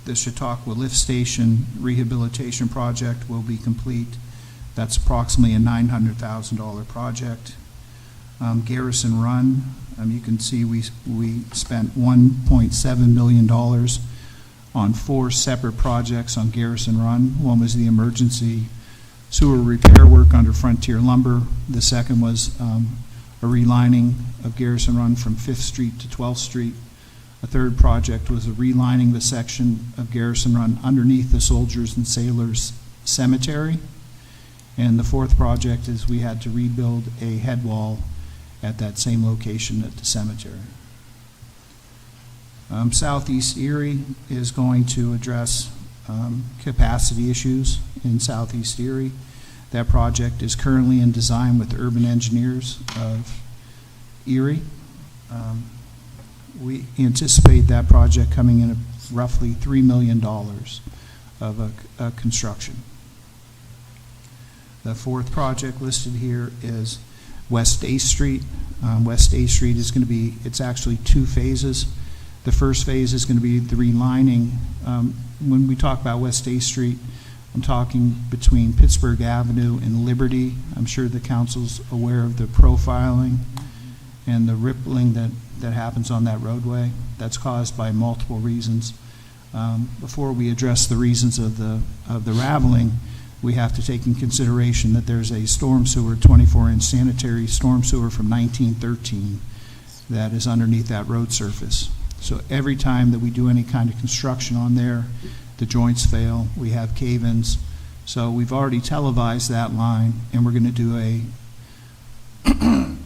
Speaker 12: the Chautauqua Lift Station rehabilitation project will be complete. That's approximately a $900,000 project. Garrison Run, you can see we spent $1.7 million on 4 separate projects on Garrison Run. One was the emergency sewer repair work under Frontier Lumber. The second was a relining of Garrison Run from 5th Street to 12th Street. A third project was a relining the section of Garrison Run underneath the Soldiers and Sailors Cemetery. And the fourth project is we had to rebuild a head wall at that same location at the cemetery. Southeast Erie is going to address capacity issues in Southeast Erie. That project is currently in design with the urban engineers of Erie. We anticipate that project coming in at roughly $3 million of a construction. The fourth project listed here is West 8th Street. West 8th Street is going to be, it's actually 2 phases. The first phase is going to be the relining. When we talk about West 8th Street, I'm talking between Pittsburgh Avenue and Liberty. I'm sure the council's aware of the profiling and the rippling that happens on that roadway. That's caused by multiple reasons. Before we address the reasons of the raveling, we have to take in consideration that there's a storm sewer, 24-inch sanitary storm sewer from 1913 that is underneath that road surface. So every time that we do any kind of construction on there, the joints fail, we have cave-ins. So we've already televised that line, and we're going to do a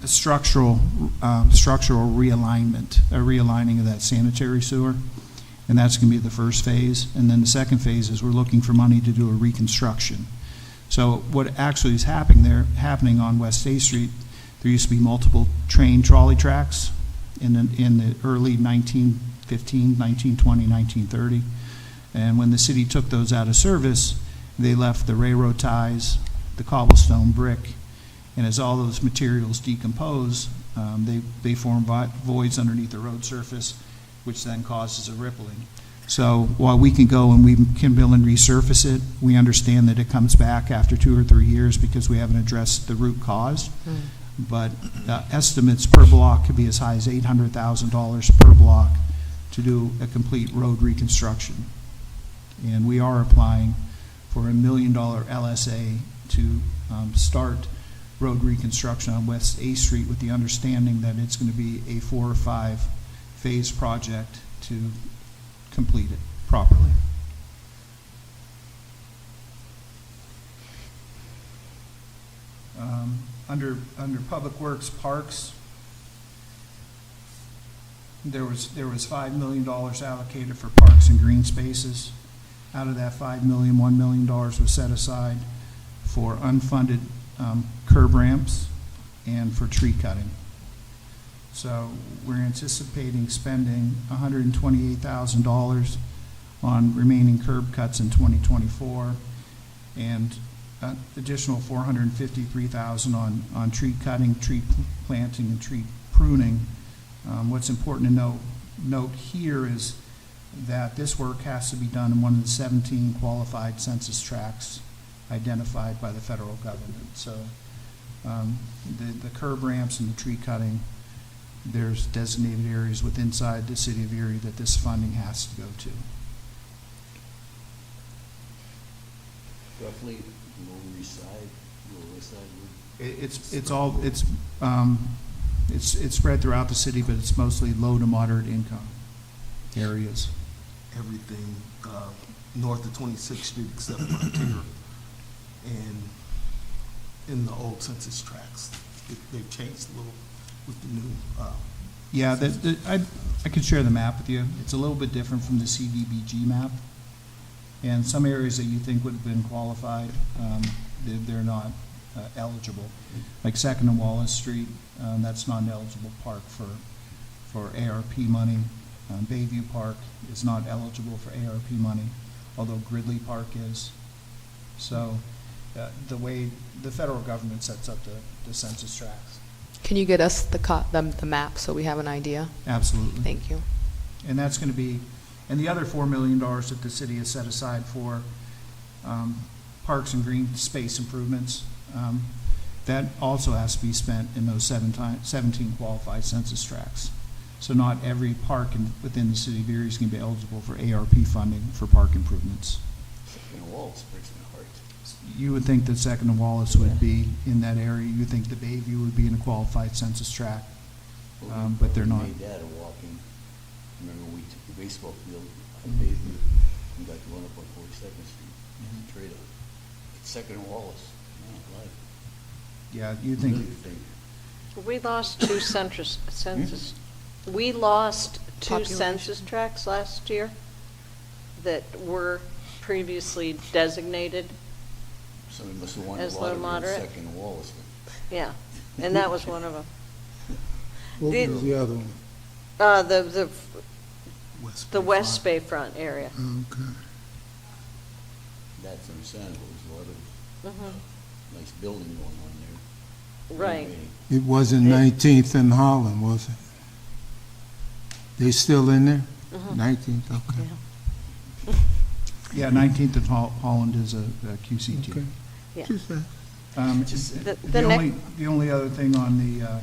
Speaker 12: structural realignment, a realigning of that sanitary sewer, and that's going to be the first phase. And then the second phase is we're looking for money to do a reconstruction. So what actually is happening on West A Street, there used to be multiple train trolley tracks in the early 1915, 1920, 1930. And when the city took those out of service, they left the railroad ties, the cobblestone brick, and as all those materials decompose, they form voids underneath the road surface, which then causes a rippling. So while we can go and we can bill and resurface it, we understand that it comes back after 2 or 3 years because we haven't addressed the root cause. But estimates per block could be as high as $800,000 per block to do a complete road reconstruction. And we are applying for $1 million LSA to start road reconstruction on West A Street with the understanding that it's going to be a 4 or 5 phase project to complete it properly. Under Public Works Parks, there was $5 million allocated for parks and green spaces. Out of that $5 million, $1 million was set aside for unfunded curb ramps and for tree cutting. So we're anticipating spending $128,000 on remaining curb cuts in 2024 and additional $453,000 on tree cutting, tree planting, and tree pruning. What's important to note here is that this work has to be done in one of the 17 qualified census tracts identified by the federal government. So the curb ramps and the tree cutting, there's designated areas inside the city of Erie that this funding has to go to.
Speaker 5: Roughly, Lower East Side, Lower West Side.
Speaker 12: It's spread throughout the city, but it's mostly low to moderate income areas.
Speaker 1: Everything north of 26th Street except Frontier and in the old census tracts. They've changed a little with the new.
Speaker 12: Yeah, I could share the map with you. It's a little bit different from the CDBG map. And some areas that you think would have been qualified, they're not eligible. Like 2nd and Wallace Street, that's not an eligible park for ARP money. Bayview Park is not eligible for ARP money, although Gridley Park is. So the way the federal government sets up the census tracts.
Speaker 6: Can you get us the map so we have an idea?
Speaker 12: Absolutely.
Speaker 6: Thank you.
Speaker 12: And that's going to be, and the other $4 million that the city has set aside for parks and green space improvements, that also has to be spent in those 17 qualified census tracts. So not every park within the city of Erie is going to be eligible for ARP funding for park improvements.
Speaker 5: Second Wallace breaks my heart.
Speaker 12: You would think that 2nd and Wallace would be in that area. You would think the Bayview would be in a qualified census tract, but they're not.
Speaker 5: We made that a walking. Remember we took the baseball field on Bayview and got the one up on 42nd Street. Trade up. It's 2nd and Wallace. Man, life.
Speaker 12: Yeah, you think.
Speaker 5: Really think.
Speaker 3: We lost two census. We lost two
Speaker 6: Population.
Speaker 3: census tracts last year that were previously designated.
Speaker 5: Somebody must have wanted
Speaker 3: As
Speaker 5: a
Speaker 3: low
Speaker 5: lot of
Speaker 3: moderate?
Speaker 5: 2nd and Wallace.
Speaker 3: Yeah, and that was one of them.
Speaker 4: What
Speaker 3: The-
Speaker 4: was the other one?
Speaker 3: The West Bayfront area.
Speaker 4: Okay.
Speaker 5: That's understandable. There's a lot of
Speaker 3: Mhm.
Speaker 5: nice building going on there.
Speaker 3: Right.
Speaker 4: It wasn't 19th and Holland, was it? They still in there? 19th, okay.
Speaker 12: Yeah, 19th and Holland is a QCT.
Speaker 4: Okay.
Speaker 3: Yeah.
Speaker 4: Just that.
Speaker 12: The only other thing on the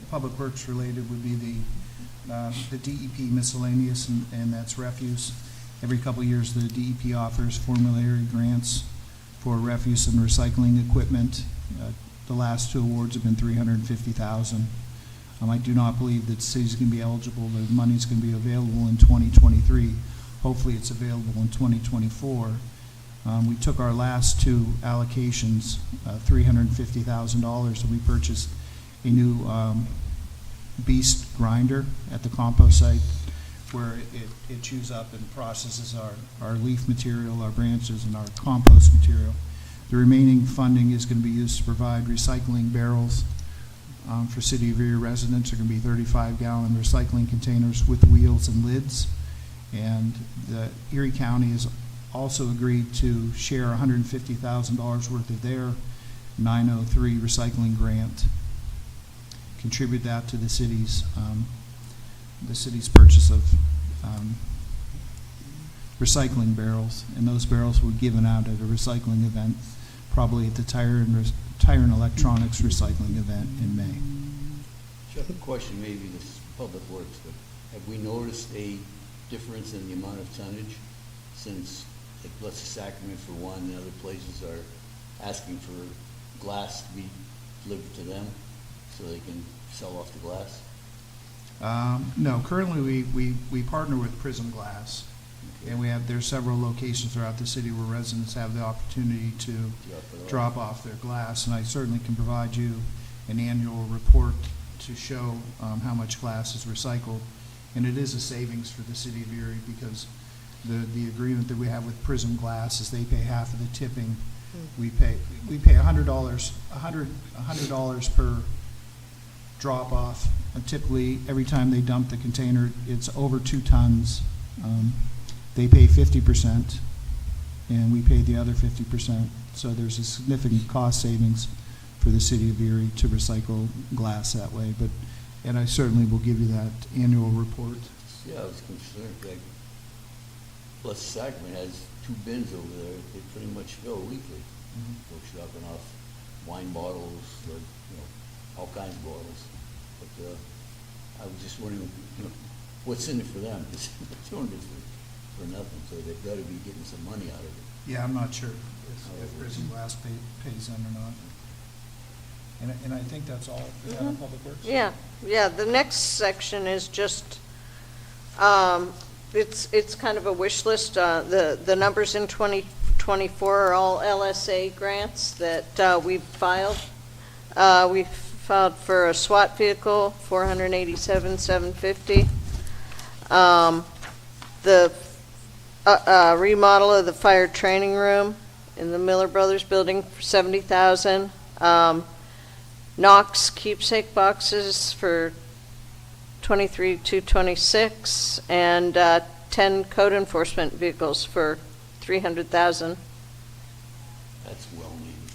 Speaker 12: public works related would be the DEP miscellaneous, and that's refuse. Every couple of years, the DEP offers formulary grants for refuse and recycling equipment. The last two awards have been $350,000. I do not believe that the city's going to be eligible, the money's going to be available in 2023. Hopefully, it's available in 2024. We took our last two allocations, $350,000, and we purchased a new beast grinder at the compost site where it chews up and processes our leaf material, our branches, and our compost material. The remaining funding is going to be used to provide recycling barrels for City of Erie residents. They're going to be 35-gallon recycling containers with wheels and lids. And the Erie County has also agreed to share $150,000 worth of their 903 recycling grant, contribute that to the city's purchase of recycling barrels, and those barrels were given out at a recycling event, probably at the Tire and Electronics recycling event in May.
Speaker 5: Chuck, a question, maybe this is Public Works, but have we noticed a difference in the amount of tonnage since, like, Blessed Sacrament for one, and other places are asking for glass to be delivered to them so they can sell off the glass?
Speaker 12: No, currently we partner with Prism Glass, and there's several locations throughout the city where residents have the opportunity to drop off their glass, and I certainly can provide you an annual report to show how much glass is recycled, and it is a savings for the city of Erie because the agreement that we have with Prism Glass is they pay half of the tipping. We pay $100 per drop off, and typically every time they dump the container, it's over 2 tons. They pay 50%, and we pay the other 50%. So there's a significant cost savings for the city of Erie to recycle glass that way. And I certainly will give you that annual report.
Speaker 5: Yeah, I was concerned, like, Blessed Sacrament has 2 bins over there, they pretty much fill weekly. Folks dropping off wine bottles, all kinds of bottles. But I was just wondering, what's in it for them? Because they're doing it for nothing, so they've got to be getting some money out of it.
Speaker 12: Yeah, I'm not sure if Prism Glass pays them or not. And I think that's all for that on Public Works.
Speaker 3: Yeah, the next section is just, it's kind of a wish list. The numbers in 2024 are all LSA grants that we've filed. We've filed for a SWAT vehicle, $487,750. The remodel of the fire training room in the Miller Brothers building for $70,000. Knox keepsake boxes for $23,226, and 10 code enforcement vehicles for $300,000.
Speaker 5: That's well needed.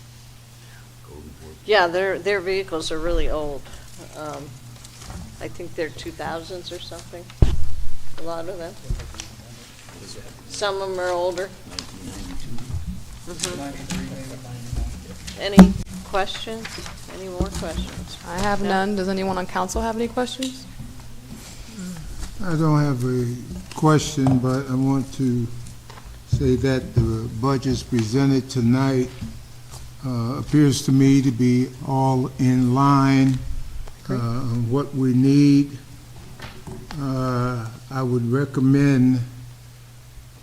Speaker 5: Code enforcement.
Speaker 3: Yeah, their vehicles are really old. I think they're 2000s or something, a lot of them.
Speaker 5: What is that?
Speaker 3: Some of them are older.
Speaker 5: 1992?
Speaker 3: Any questions? Any more questions?
Speaker 6: I have none. Does anyone on council have any questions?
Speaker 4: I don't have a question, but I want to say that the budgets presented tonight appears to me to be all in line what we need. I would recommend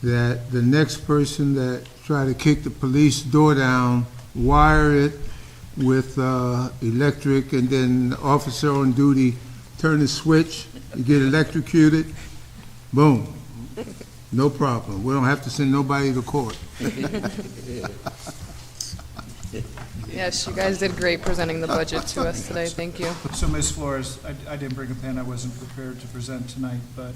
Speaker 4: that the next person that try to kick the police door down, wire it with electric, and then the officer on duty turn the switch, you get electrocuted, boom, no problem. We don't have to send nobody to court.
Speaker 6: Yes, you guys did great presenting the budget to us today. Thank you.
Speaker 12: So, Ms. Flores, I didn't bring a pen, I wasn't prepared to present tonight, but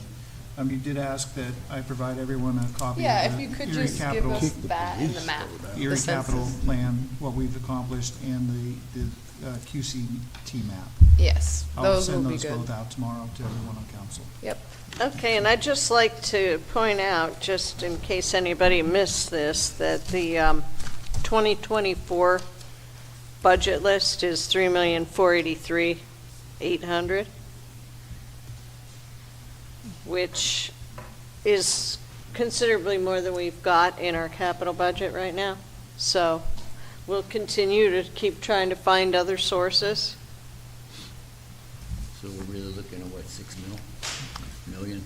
Speaker 12: you did ask that I provide everyone a copy
Speaker 6: Yeah,
Speaker 12: of
Speaker 6: if
Speaker 12: the
Speaker 6: you could
Speaker 12: Erie
Speaker 6: just give
Speaker 12: Capital,
Speaker 6: us that and the map.
Speaker 12: Erie
Speaker 6: the
Speaker 12: Capital
Speaker 6: census.
Speaker 12: Plan, what we've accomplished, and the QCT map.
Speaker 6: Yes,
Speaker 12: I'll
Speaker 6: those
Speaker 12: send
Speaker 6: will be
Speaker 12: those
Speaker 6: good.
Speaker 12: both out tomorrow to everyone on council.
Speaker 6: Yep.
Speaker 3: Okay, and I'd just like to point out, just in case anybody missed this, that the 2024 budget list is $3,483,800, which is considerably more than we've got in our capital budget right now. So we'll continue to keep trying to find other sources.
Speaker 5: So we're really looking at what, 6 million?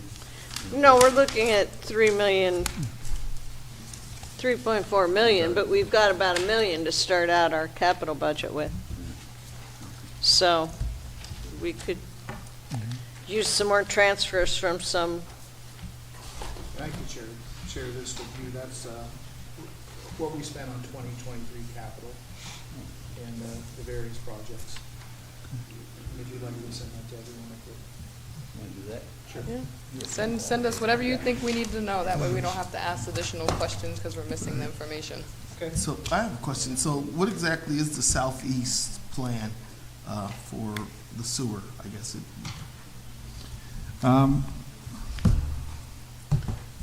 Speaker 3: No, we're looking at 3.4 million, but we've got about $1 million to start out our capital budget with. So we could use some more transfers from some,
Speaker 8: I can share this with you. That's what we spent on 2023 capital and the various projects. And if you'd like me to send that to everyone, I could.
Speaker 5: Want to do that?
Speaker 8: Sure.
Speaker 6: Send us whatever you think we need to know. That way we don't have to ask additional questions because we're missing the information.
Speaker 8: Okay.
Speaker 1: So I have a question. So what exactly is the southeast plan for the sewer, I guess?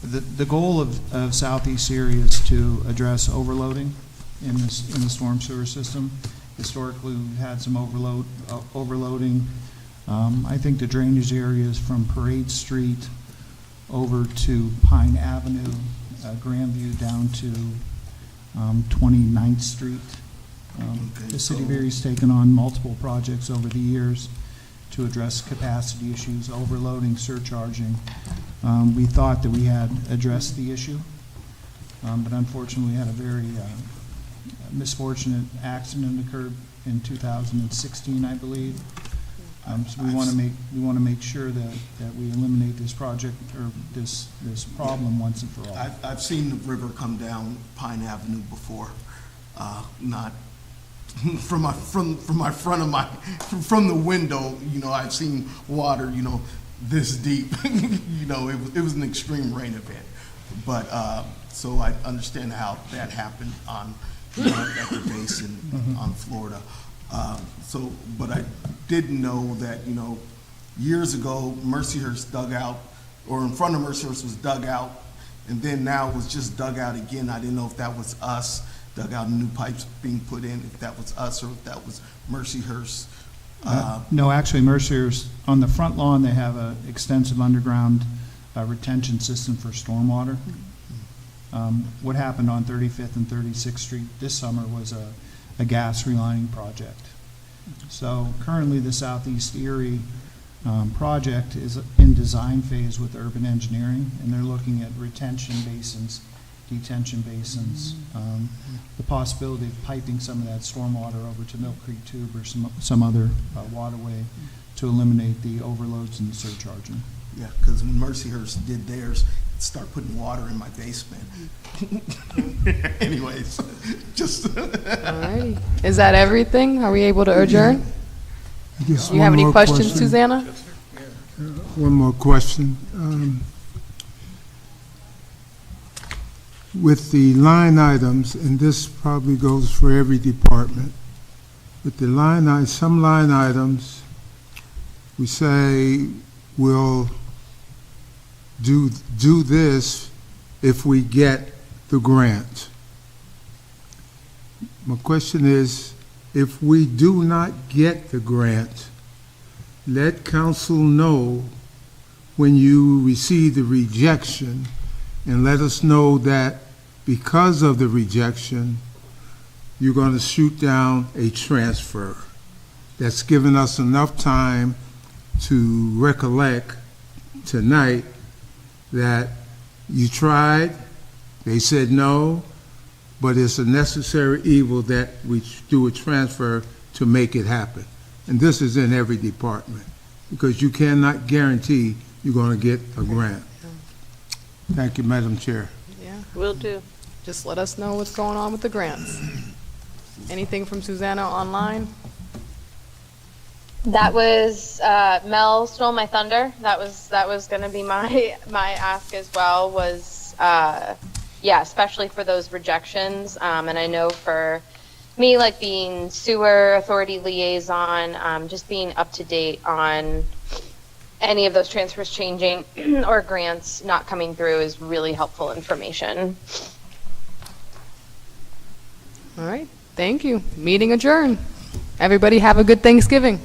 Speaker 12: The goal of Southeast area is to address overloading in the storm sewer system. Historically, we've had some overloading. I think the drainage areas from Parade Street over to Pine Avenue, Grandview down to 29th Street. The city of Erie's taken on multiple projects over the years to address capacity issues, overloading, surcharging. We thought that we had addressed the issue, but unfortunately we had a very misfortunate accident occurred in 2016, I believe. So we want to make sure that we eliminate this project or this problem once and for all.
Speaker 1: I've seen the river come down Pine Avenue before, not from the window. You know, I've seen water, you know, this deep. You know, it was an extreme rain event, but so I understand how that happened on at the basin on Florida. But I didn't know that, you know, years ago, Mercyhurst dug out, or in front of Mercyhurst was dug out, and then now it was just dug out again. I didn't know if that was us, dug out new pipes being put in, if that was us or if that was Mercyhurst.
Speaker 12: No, actually, Mercyhurst, on the front lawn, they have an extensive underground retention system for stormwater. What happened on 35th and 36th Street this summer was a gas relining project. So currently, the Southeast Erie project is in design phase with urban engineering, and they're looking at retention basins, detention basins, the possibility of piping some of that stormwater over to Mill Creek Tube or some other waterway to eliminate the overloads and the surcharging.
Speaker 1: Yeah, because when Mercyhurst did theirs, it started putting water in my basement. Anyways, just.
Speaker 6: Alrighty. Is that everything? Are we able to adjourn?
Speaker 4: Just
Speaker 6: Do you have
Speaker 4: one
Speaker 6: any
Speaker 4: more
Speaker 6: questions,
Speaker 4: question.
Speaker 6: Susanna?
Speaker 4: One more question. With the line items, and this probably goes for every department, with the some line items, we say we'll do this if we get the grant. My question is, if we do not get the grant, let council know when you receive the rejection, and let us know that because of the rejection, you're going to shoot down a transfer. That's given us enough time to recollect tonight that you tried, they said no, but it's a necessary evil that we do a transfer to make it happen. And this is in every department, because you cannot guarantee you're going to get a grant. Thank you, Madam Chair.
Speaker 6: Yeah.
Speaker 3: will do.
Speaker 6: Just let us know what's going on with the grants. Anything from Susanna online?
Speaker 11: That was Mel stole my thunder. That was going to be my ask as well. Was especially for those rejections. And I know for me, like being sewer authority liaison, just being up to date on any of those transfers changing or grants not coming through is really helpful information.
Speaker 6: All right. Thank you. Meeting adjourned. Everybody have a good Thanksgiving.